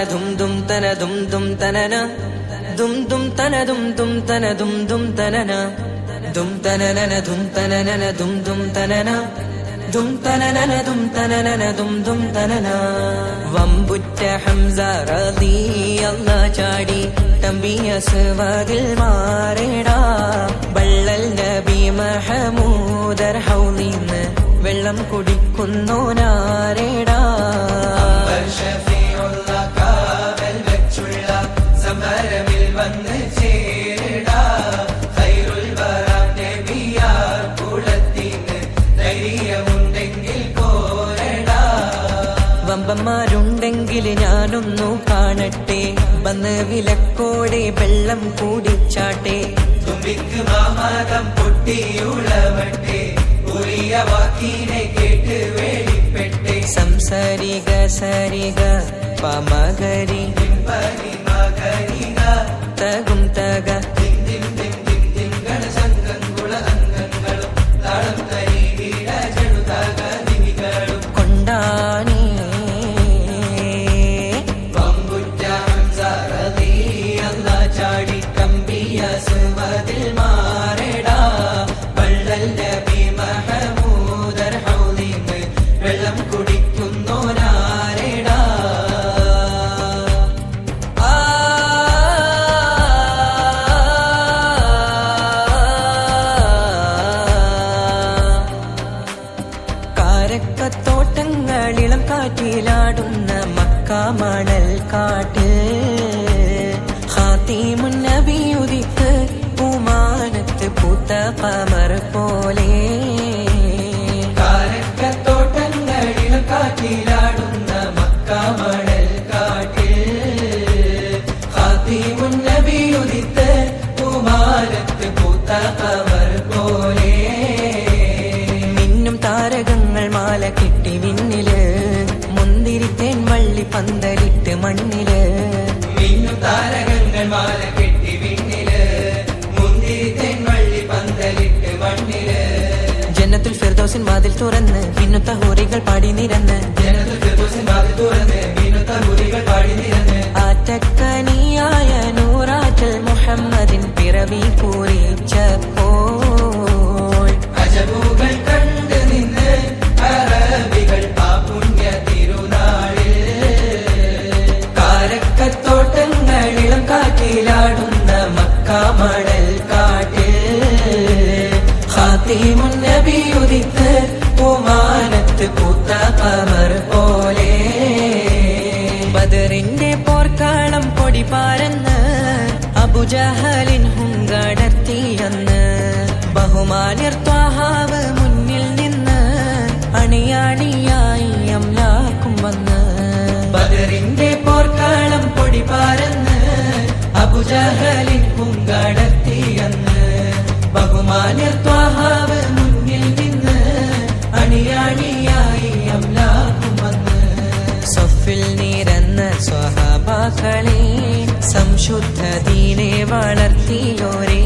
dum dum tana dum dum tanana dum dum tana dum dum tana dum dum tanana dum tanana dum tanana dum dum tanana dum tanana dum tanana dum dum tanana വമ്പുറ്റ Hamza റളിയല്ലാഹു ചാടി തമ്പിയ സുവദിൽ മാറേടാ ബള്ളൽ നബി മഹമൂദർ ഹൗലിന്ന് വെള്ളം കുടിക്കുന്നോനാരേടാ സമരമിൽ വന്ന് ചേരടാ ഖൈറുൽ വറാ നബിയാർ കുലത്തിന് ധൈര്യമുണ്ടെങ്കിൽ കോരടാ വമ്പന്മാരുണ്ടെങ്കിൽ ഞാനൊന്നു കാണട്ടെ വന്ന് വിലക്കോടെ വെള്ളം കൂടിച്ചാട്ടെ തുമ്പിക്ക് മാമാകം പൊട്ടിയുളവട്ടെ ഉറിയ വാക്കിനെ കേട്ട് വേളിപ്പെട്ടെ സംസരിക സരിക പമകരി മകരിക തകും തക സംഘങ്കുള അംഗങ്ങളും താളം തരികിട ചെടുതക ദിവികളും കൊണ്ടാണി വമ്പുറ്റ ഹംസ റളിയല്ലാഹു ചാടി കമ്പിയ സുവദിൽ മാറടാ ബള്ളൽ നബി മഹമൂദർ ഹൗലിന്ന് വെള്ളം കുടിക്കുന്നോനാരടാ കാരക്കത്തോട്ടങ്ങളിളം കാറ്റിലാടുന്ന മക്ക മണൽ കാട്ടിൽ ഖാതിമുൻ നബി ഉദിത്ത് പൂമാനത്ത് പൂത്ത ഖമർ പോലെ കാരക്കത്തോട്ടങ്ങളിളം കാറ്റിലാടുന്ന മക്ക മണൽ കാട്ടിൽ ഖാതിമുൻ നബി ഉദിത്ത് പൂമാനത്ത് പൂത്ത ഖമർ പോലെ താരകങ്ങൾ മാല കെട്ടി വിണ്ണില് മുന്തിരിത്തേൻ വള്ളി പന്തലിട്ട് മണ്ണില് മിന്നും താരകങ്ങൾ മാല കെട്ടി വിണ്ണില് മുന്തിരിത്തേൻ വള്ളി പന്തലിട്ട് മണ്ണില് ജന്നത്തുൽ ഫിർദൗസിൻ വാതിൽ തുറന്ന് മിന്നുത്ത ഹൂറികൾ പാടി നിരന്ന് ജന്നത്തുൽ ഫിർദൗസിൻ വാതിൽ തുറന്ന് മിന്നുത്ത ഹൂറികൾ പാടി നിരന്ന് ആറ്റക്കനിയായ നൂറാറ്റൽ മുഹമ്മദിൻ പിറവി കുറിച്ചപ്പോൾ അജബുകൾ കാരക്കത്തോട്ടങ്ങളിളം കാറ്റിലാടുന്ന മക്ക മണൽ കാട്ടിൽ ഖാതിമുൻ നബി ഉദിത്ത് പൂമാനത്ത് പൂത്ത ഖമർ പോലെ ബദറിന്റെ പോർക്കാളം പൊടി പാരന്ന് അബുജഹലിൻ ഹുങ്കടത്തിയെന്ന് ബഹുമാന്യർ ത്വാഹാവ് മുന്നിൽ നിന്ന് അണിയാണിയായി അംലാക്കും വന്ന് ബദറിന്റെ പോർക്കാളം പൊടി പാരന്ന് അബുജഹലിൻ പൂങ്കടത്തിയെന്ന് ബഹുമാന്യർ ത്വാഹാവ് മുന്നിൽ നിന്ന് അണിയാണിയായി അംലാക്കും വന്ന് സഫിൽ നിരന്ന സ്വഹാബാക്കളെ സംശുദ്ധ ദീനെ വളർത്തിയോരേ